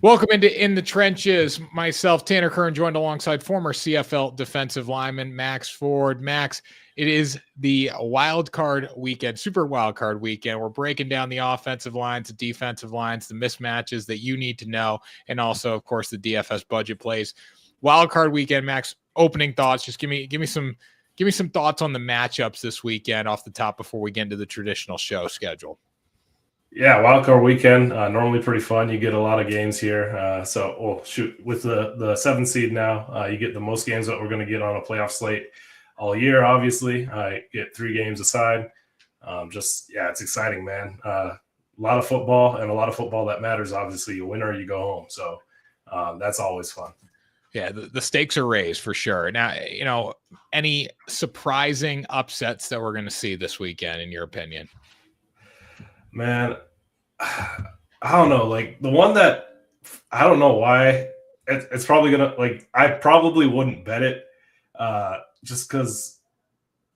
Welcome into In the Trenches. Myself, Tanner Kern, joined alongside former CFL defensive lineman Maxx Forde. Max, it is the wild card weekend, super wild card weekend. We're breaking down the offensive lines, the defensive lines, the mismatches that you need to know, and also, of course, the DFS budget plays. Wild card weekend, Max. Opening thoughts. Just give me some thoughts on the matchups this weekend off the top before we get into the traditional show schedule. Yeah, wildcard weekend, normally pretty fun. You get a lot of games here. With the 7th seed now, you get the most games that we're going to get on a playoff slate all year, obviously. Get 3 games aside. It's exciting, man. A lot of football, and a lot of football that matters, obviously. You win or you go home. So that's always fun. Yeah, the stakes are raised for sure. Now, any surprising upsets that we're going to see this weekend, in your opinion? Man, I don't know. Like, the one that I don't know why it's probably going to, I probably wouldn't bet it just because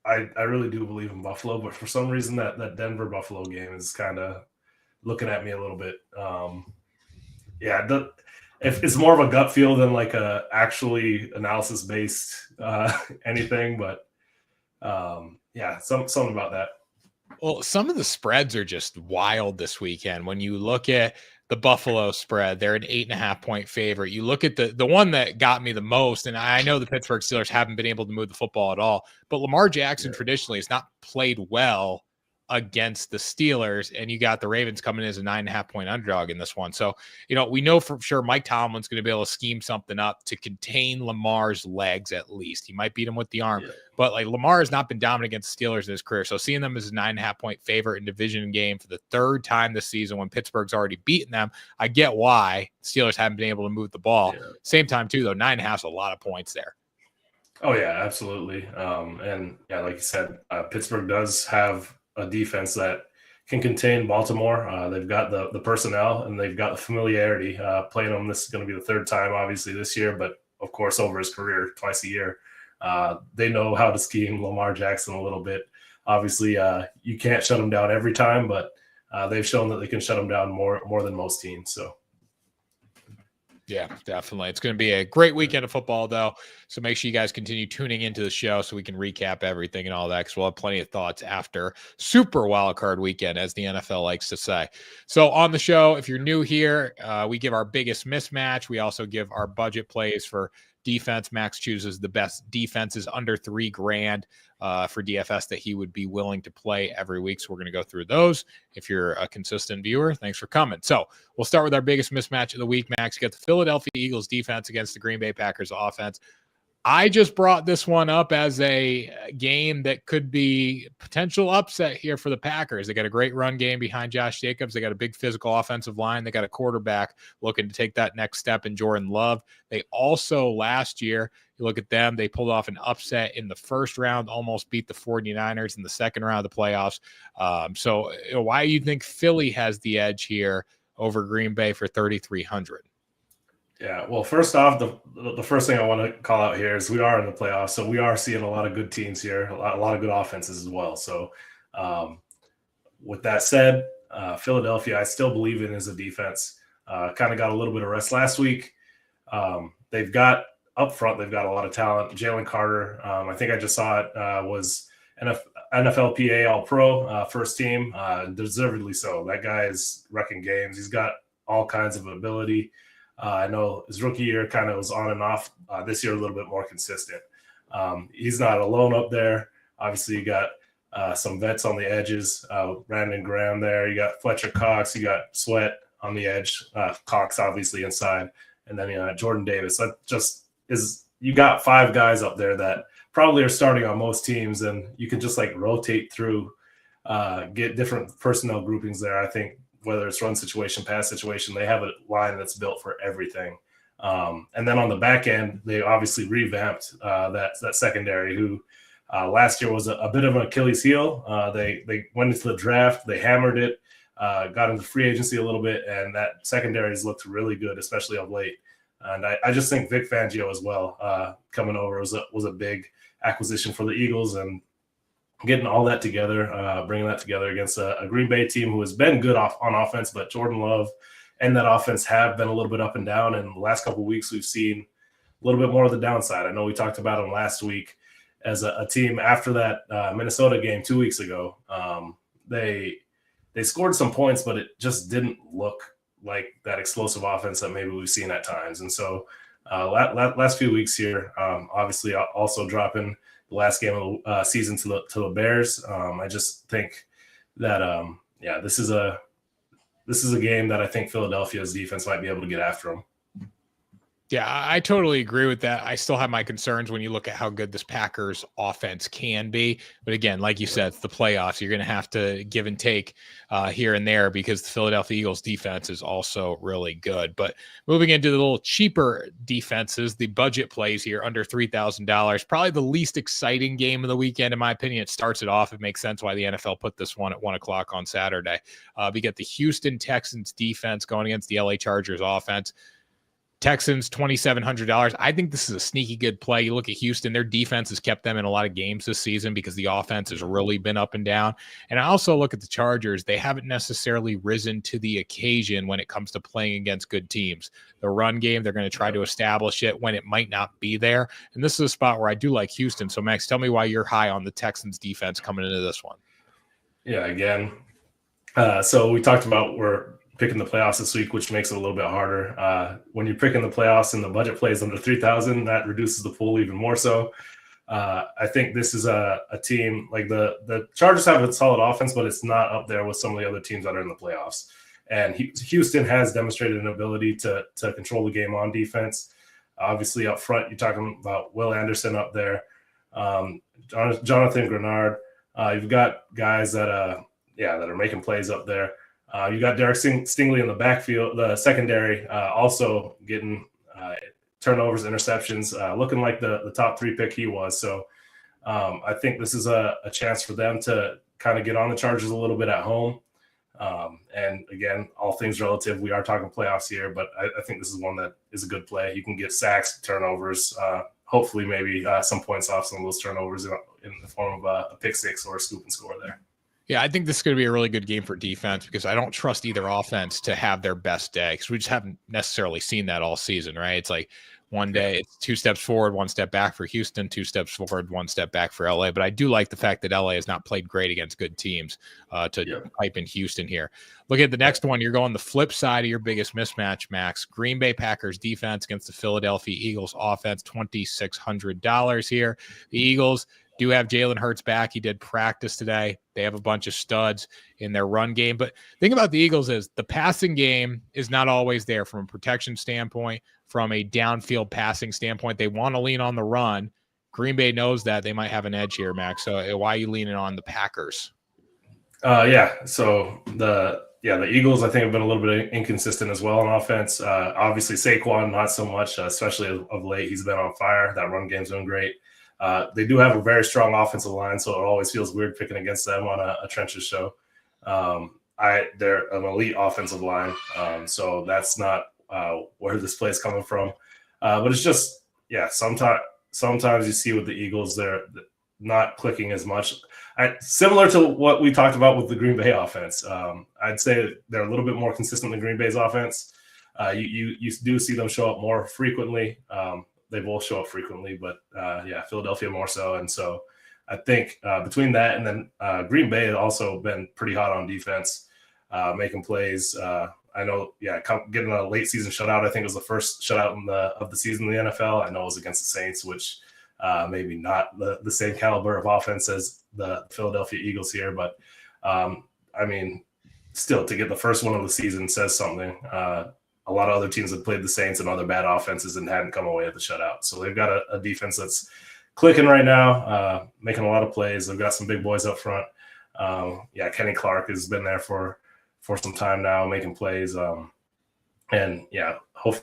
I really do believe in Buffalo. But for some reason, that Denver-Buffalo game is kind of looking at me a little bit. If it's more of a gut feel than like a actually analysis-based anything. But, something about that. Well, some of the spreads are just wild this weekend. When you look at the Buffalo spread, they're an 8.5-point favorite. You look at the one that got me the most, and I know the Pittsburgh Steelers haven't been able to move the football at all, but Lamar Jackson traditionally has not played well against the Steelers, and you got the Ravens coming in as a 9.5-point underdog in this one. So, we know for sure Mike Tomlin's going to be able to scheme something up to contain Lamar's legs at least. He might beat him with the arm, but Lamar has not been dominant against the Steelers in his career. So seeing them as a 9.5-point favorite in division game for the 3rd time this season when Pittsburgh's already beaten them, I get why Steelers haven't been able to move the ball. Yeah. Same time too, though, 9.5 is a lot of points there. Oh yeah, absolutely. Like you said, Pittsburgh does have a defense that can contain Baltimore. They've got the personnel and they've got the familiarity playing them. This is going to be the 3rd time, obviously, this year, but of course, over his career, twice a year. They know how to scheme Lamar Jackson a little bit. Obviously, you can't shut him down every time, but they've shown that they can shut him down more than most teams. So. Yeah, definitely. It's going to be a great weekend of football, though. So make sure you guys continue tuning into the show so we can recap everything and all that, because we'll have plenty of thoughts after Super Wildcard Weekend, as the NFL likes to say. So on the show, if you're new here, we give our biggest mismatch. We also give our budget plays for defense. Max chooses the best defenses under $3,000 for DFS that he would be willing to play every week. So we're going to go through those. If you're a consistent viewer, thanks for coming. So we'll start with our biggest mismatch of the week, Max. You got the Philadelphia Eagles defense against the Green Bay Packers offense. I just brought this one up as a game that could be potential upset here for the Packers. They got a great run game behind Josh Jacobs. They got a big physical offensive line. They got a quarterback looking to take that next step in Jordan Love. They also, last year, you look at them, they pulled off an upset in the 1st round, almost beat the 49ers in the 2nd round of the playoffs. So why do you think Philly has the edge here over Green Bay for 3,300? Yeah, well, first off, the first thing I want to call out here is we are in the playoffs, so we are seeing a lot of good teams here, a lot of good offenses as well. So with that said, Philadelphia, I still believe in as a defense. Kind of got a little bit of rest last week. They've got up front, they've got a lot of talent. Jalen Carter, I think I just saw it, was NFLPA All-Pro, first team, deservedly so. That guy is wrecking games. He's got all kinds of ability. I know his rookie year kind of was on and off. This year, a little bit more consistent. He's not alone up there. Obviously, you got some vets on the edges. Brandon Graham there. You got Fletcher Cox. You got Sweat on the edge. Cox, obviously, inside. And then Jordan Davis. That just is – you got 5 guys up there that probably are starting on most teams, and you can just, rotate through, get different personnel groupings there. I think – whether it's run situation, pass situation, they have a line that's built for everything. And then on the back end, they obviously revamped that secondary, who last year was a bit of an Achilles heel. They went into the draft, they hammered it, got into free agency a little bit, and that secondary has looked really good, especially of late. And I just think Vic Fangio as well coming over was a big acquisition for the Eagles, and getting all that together, bringing that together against a Green Bay team who has been good on offense, but Jordan Love and that offense have been a little bit up and down. And the last couple of weeks, we've seen a little bit more of the downside. I know we talked about them last week as a team after that Minnesota game 2 weeks ago. They scored some points, but it just didn't look like that explosive offense that maybe we've seen at times. And so last few weeks here, obviously also dropping the last game of the season to the Bears. I just think that this is a game that I think Philadelphia's defense might be able to get after them. Yeah, I totally agree with that. I still have my concerns when you look at how good this Packers offense can be. But again, like you said, it's the playoffs. You're going to have to give and take here and there because the Philadelphia Eagles defense is also really good. But moving into the little cheaper defenses, the budget plays here under $3,000, probably the least exciting game of the weekend, in my opinion. It starts it off. It makes sense why the NFL put this one at 1 o'clock on Saturday. We get the Houston Texans defense going against the LA Chargers offense. Texans, $2,700. I think this is a sneaky good play. You look at Houston, their defense has kept them in a lot of games this season because the offense has really been up and down. And I also look at the Chargers. They haven't necessarily risen to the occasion when it comes to playing against good teams. The run game, they're going to try to establish it when it might not be there. And this is a spot where I do like Houston. So, Max, tell me why you're high on the Texans defense coming into this one. Yeah, again. So we talked about we're picking the playoffs this week, which makes it a little bit harder. When you're picking the playoffs and the budget plays under 3,000, that reduces the pool even more so. I think this is a team like the Chargers have a solid offense, but it's not up there with some of the other teams that are in the playoffs. And Houston has demonstrated an ability to control the game on defense. Obviously, up front, you're talking about Will Anderson up there, Jonathan Grenard. You've got guys that are making plays up there. You got Derek Stingley in the backfield, the secondary, also getting turnovers, interceptions, looking like the top 3 pick he was. So I think this is a chance for them to kind of get on the Chargers a little bit at home. And again, all things relative, we are talking playoffs here, but I think this is one that is a good play. You can get sacks, turnovers, hopefully maybe some points off some of those turnovers in the form of a pick six or a scoop and score there. Yeah, I think this is going to be a really good game for defense because I don't trust either offense to have their best day because we just haven't necessarily seen that all season, right? It's like one day it's 2 steps forward, 1 step back for Houston, 2 steps forward, 1 step back for LA. But I do like the fact that LA has not played great against good teams to pipe in Houston here. Look at the next one. You're going the flip side of your biggest mismatch, Max. Green Bay Packers defense against the Philadelphia Eagles offense, $2,600 here. The Eagles do have Jalen Hurts back. He did practice today. They have a bunch of studs in their run game. But the thing about the Eagles is the passing game is not always there from a protection standpoint, from a downfield passing standpoint. They want to lean on the run. Green Bay knows that. They might have an edge here, Max. So why are you leaning on the Packers? So the Eagles, I think, have been a little bit inconsistent as well on offense. Obviously, Saquon, not so much, especially of late. He's been on fire. That run game's doing great. They do have a very strong offensive line, so it always feels weird picking against them on a trenches show. They're an elite offensive line, so that's not where this play is coming from. But it's just, sometimes you see with the Eagles, they're not clicking as much. Similar to what we talked about with the Green Bay offense. I'd say they're a little bit more consistent than Green Bay's offense. You do see them show up more frequently. They both show up frequently, but Philadelphia more so. And so I think between that and then Green Bay has also been pretty hot on defense, making plays. I know, getting a late season shutout. I think it was the first shutout of the season in the NFL. I know it was against the Saints, which maybe not the same caliber of offense as the Philadelphia Eagles here. But still, to get the first one of the season says something. A lot of other teams have played the Saints and other bad offenses and hadn't come away with the shutout. So they've got a defense that's clicking right now, making a lot of plays. They've got some big boys up front. Kenny Clark has been there for some time now, making plays. Hopefully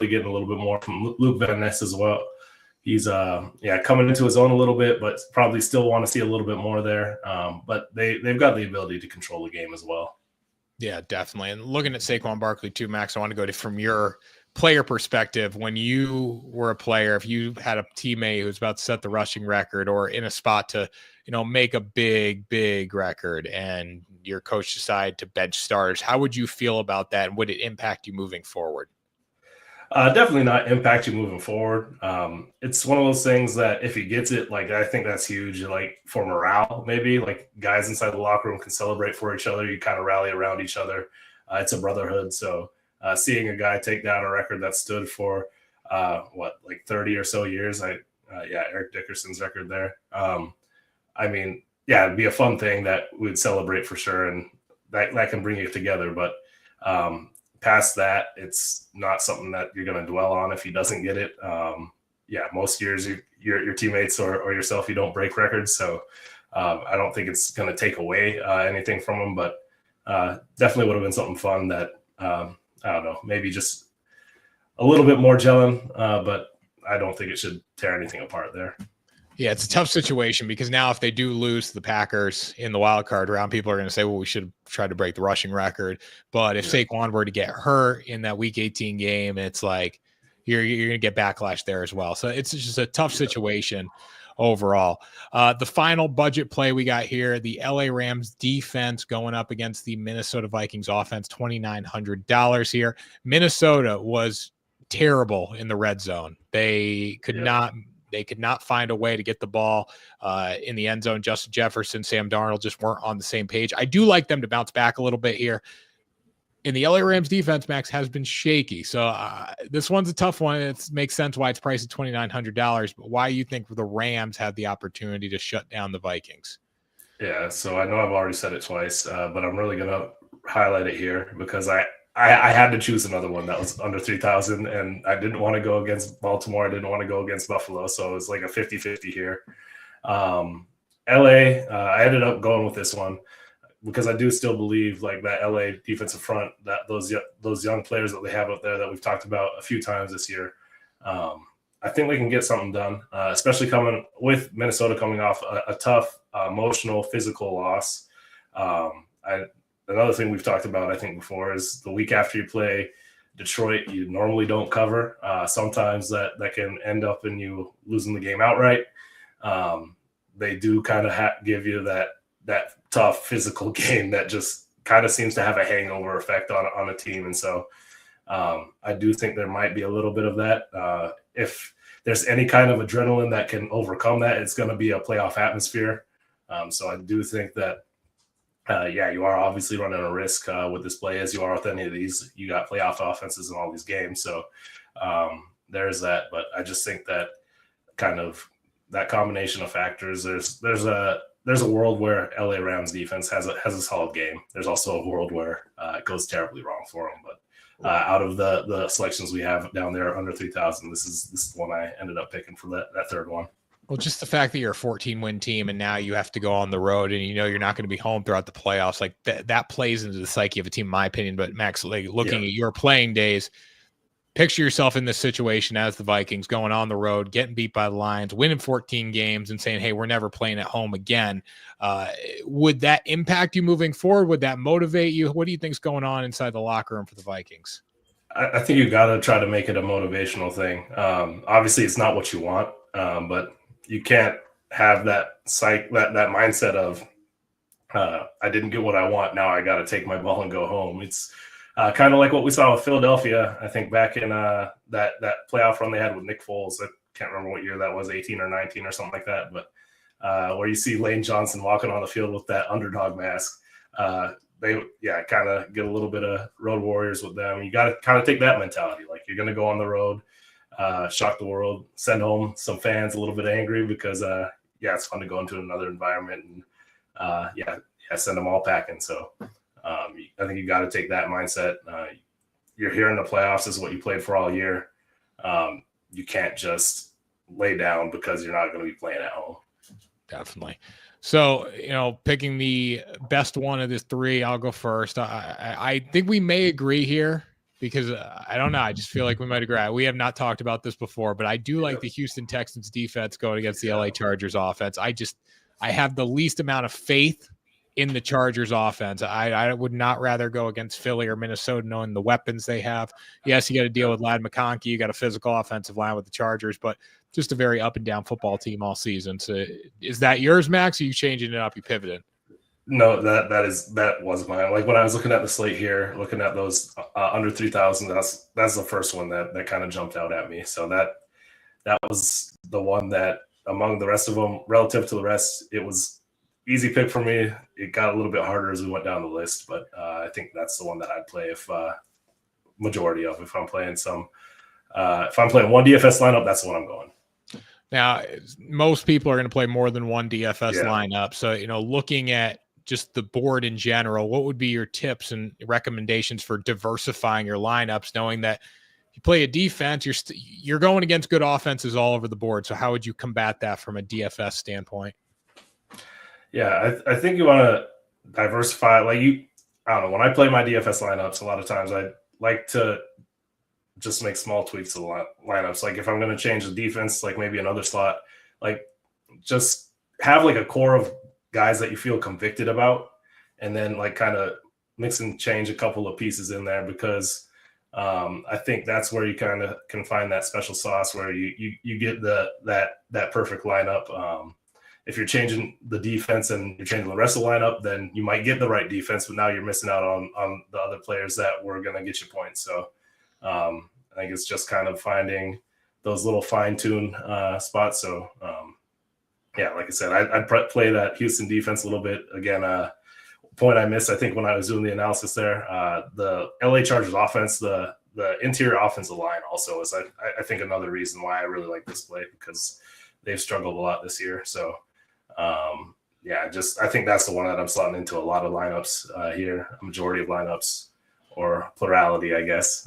getting a little bit more from Luke Van Ness as well. He's coming into his own a little bit, but probably still want to see a little bit more there. But they've got the ability to control the game as well. Yeah, definitely. And looking at Saquon Barkley too, Max, I want to go to from your player perspective. When you were a player, if you had a teammate who was about to set the rushing record or in a spot to, make a big record, and your coach decided to bench starters, how would you feel about that? And would it impact you moving forward? Definitely not impact you moving forward. It's one of those things that if he gets it, like I think that's huge. Like for morale, maybe like guys inside the locker room can celebrate for each other. You kind of rally around each other. It's a brotherhood. So seeing a guy take down a record that stood for like 30 or so years, Eric Dickerson's record there. I mean, yeah, it'd be a fun thing that we'd celebrate for sure, and that can bring you together. But past that, it's not something that you're going to dwell on if he doesn't get it. Most years your teammates or yourself, you don't break records. So I don't think it's going to take away anything from him, but definitely would have been something fun that, I don't know, maybe just a little bit more gelling, but I don't think it should tear anything apart there. Yeah, it's a tough situation because now if they do lose to the Packers in the wild card round, people are going to say, well, we should try to break the rushing record. But if Saquon were to get hurt in that Week 18 game, it's like you're going to get backlash there as well. So it's just a tough situation overall. The final budget play we got here, the LA Rams defense going up against the Minnesota Vikings offense, $2,900 here. Minnesota was terrible in the red zone. They could not find a way to get the ball in the end zone. Justin Jefferson, Sam Darnold just weren't on the same page. I do like them to bounce back a little bit here. And the LA Rams defense, Max, has been shaky. So this one's a tough one. It makes sense why it's priced at $2,900, but why you think the Rams had the opportunity to shut down the Vikings? Yeah, so I know I've already said it twice, but I'm really going to highlight it here because I had to choose another one that was under 3,000, and I didn't want to go against Baltimore. I didn't want to go against Buffalo, so it was like a 50-50 here. LA, I ended up going with this one because I do still believe like that LA defensive front, that those young players that they have up there that we've talked about a few times this year, I think they can get something done, especially coming with Minnesota coming off a tough emotional, physical loss. Another thing we've talked about, I think, before is the week after you play Detroit, you normally don't cover. Sometimes that can end up in you losing the game outright. They do kind of give you that tough physical game that just kind of seems to have a hangover effect on a team. And so I do think there might be a little bit of that. If there's any kind of adrenaline that can overcome that, it's going to be a playoff atmosphere. So I do think that, you are obviously running a risk with this play as you are with any of these. You got playoff offenses in all these games. So there's that. But I just think that kind of that combination of factors, there's a world where LA Rams defense has a solid game. There's also a world where it goes terribly wrong for them. But out of the selections we have down there under 3,000, this is the one I ended up picking for that third one. Well, just the fact that you're a 14-win team and now you have to go on the road and you're not going to be home throughout the playoffs, like that plays into the psyche of a team, in my opinion. But Max, like looking at your playing days, picture yourself in this situation as the Vikings going on the road, getting beat by the Lions, winning 14 games and saying, hey, we're never playing at home again. Would that impact you moving forward? Would that motivate you? What do you think's going on inside the locker room for the Vikings? I think you got to try to make it a motivational thing. Obviously, it's not what you want, but you can't have that mindset of I didn't get what I want. Now I got to take my ball and go home. It's kind of like what we saw with Philadelphia, I think back in that playoff run they had with Nick Foles. I can't remember what year that was, 18 or 19 or something like that. But where you see Lane Johnson walking on the field with that underdog mask, they kind of get a little bit of road warriors with them. You got to kind of take that mentality. Like you're going to go on the road, shock the world, send home some fans a little bit angry because it's fun to go into another environment and send them all packing. So I think you got to take that mindset. You're here in the playoffs. This is what you played for all year. You can't just lay down because you're not going to be playing at home. Definitely. So, picking the best one of the three, I'll go first. I think we may agree here because I don't know. I just feel like we might agree. We have not talked about this before, but I do like the Houston Texans defense going against the LA Chargers offense. I have the least amount of faith in the Chargers offense. I would not rather go against Philly or Minnesota knowing the weapons they have. Yes, you got to deal with Ladd McConkey. You got a physical offensive line with the Chargers, but just a very up and down football team all season. So is that yours, Max? Or are you changing it up? You pivoting? No, that was mine. Like when I was looking at the slate here, looking at those under 3,000, that's the first one that kind of jumped out at me. So that was the one that among the rest of them, relative to the rest, it was easy pick for me. It got a little bit harder as we went down the list, but I think that's the one that I'd play if majority of if I'm playing one DFS lineup, that's the one I'm going. Now, most people are going to play more than one DFS lineup. So, looking at just the board in general, what would be your tips and recommendations for diversifying your lineups, knowing that if you play a defense, you're going against good offenses all over the board. So how would you combat that from a DFS standpoint? Yeah, I think you want to diversify. I don't know. When I play my DFS lineups, a lot of times I like to just make small tweaks to the lineups. Like if I'm going to change the defense, like maybe another slot, like just have like a core of guys that you feel convicted about, and then like kind of mix and change a couple of pieces in there, because I think that's where you kind of can find that special sauce where you get that perfect lineup. If you're changing the defense and you're changing the rest of the lineup, then you might get the right defense, but now you're missing out on the other players that were going to get you points. So I think it's just kind of finding those little fine-tune spots. So like I said, I'd play that Houston defense a little bit. Again, point I missed, I think, when I was doing the analysis there, the LA Chargers offense, the interior offensive line also is, I think, another reason why I really like this play, because they've struggled a lot this year. So, I think that's the one that I'm slotting into a lot of lineups here, a majority of lineups, or plurality, I guess.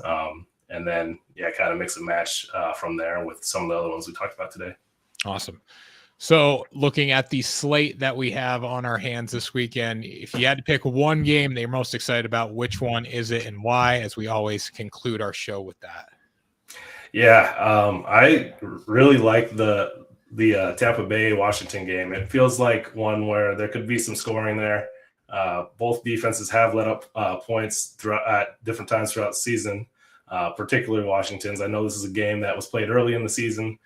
And then, kind of mix and match from there with some of the other ones we talked about today. Awesome. So looking at the slate that we have on our hands this weekend, if you had to pick one game that you're most excited about, which one is it and why, as we always conclude our show with that? Yeah, I really like the Tampa Bay Washington game. It feels like one where there could be some scoring there. Both defenses have let up points at different times throughout the season, particularly Washington's. I know this is a game that was played early in the season,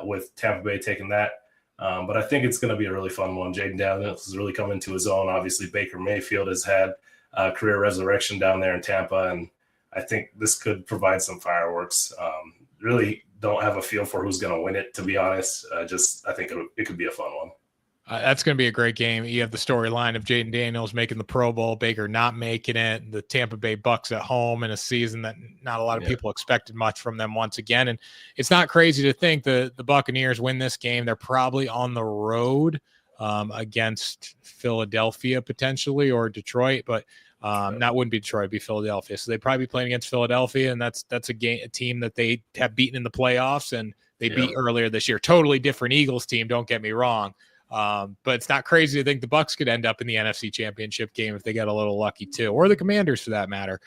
with Tampa Bay taking that. But I think it's going to be a really fun one. Jaden Daniels has really come into his own. Obviously, Baker Mayfield has had a career resurrection down there in Tampa, and I think this could provide some fireworks. Really don't have a feel for who's going to win it, to be honest. I think it could be a fun one. That's going to be a great game. You have the storyline of Jaden Daniels making the Pro Bowl, Baker not making it, the Tampa Bay Bucks at home in a season that not a lot of people expected much from them once again. And it's not crazy to think the Buccaneers win this game. They're probably on the road against Philadelphia potentially, or Detroit, but that wouldn't be Detroit, it'd be Philadelphia. So they'd probably be playing against Philadelphia, and that's a team that they have beaten in the playoffs, and they beat earlier this year. Totally different Eagles team, don't get me wrong. But it's not crazy to think the Bucks could end up in the NFC Championship game if they get a little lucky too, or the Commanders for that matter.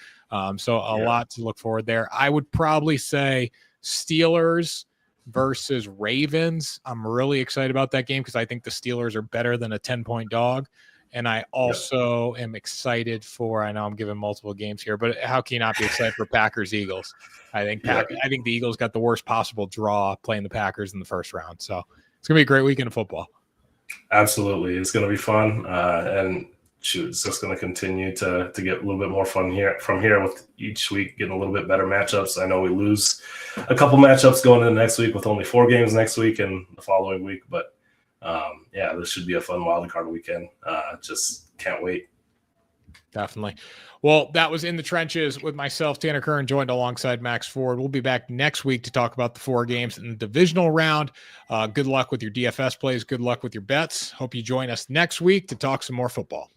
So a lot to look forward there. I would probably say Steelers versus Ravens. I'm really excited about that game because I think the Steelers are better than a 10-point dog. And I also am excited for, I know I'm giving multiple games here, but how can you not be excited for Packers Eagles? I think the Eagles got the worst possible draw playing the Packers in the first round. So it's going to be a great weekend of football. Absolutely. It's going to be fun. And it's just going to continue to get a little bit more fun from here with each week getting a little bit better matchups. I know we lose a couple matchups going into next week with only 4 games next week and the following week, but this should be a fun wild card weekend. Just can't wait. Definitely. Well, that was In the Trenches with myself, Tanner Kern, joined alongside Max Forde. We'll be back next week to talk about the 4 games in the divisional round. Good luck with your DFS plays. Good luck with your bets. Hope you join us next week to talk some more football.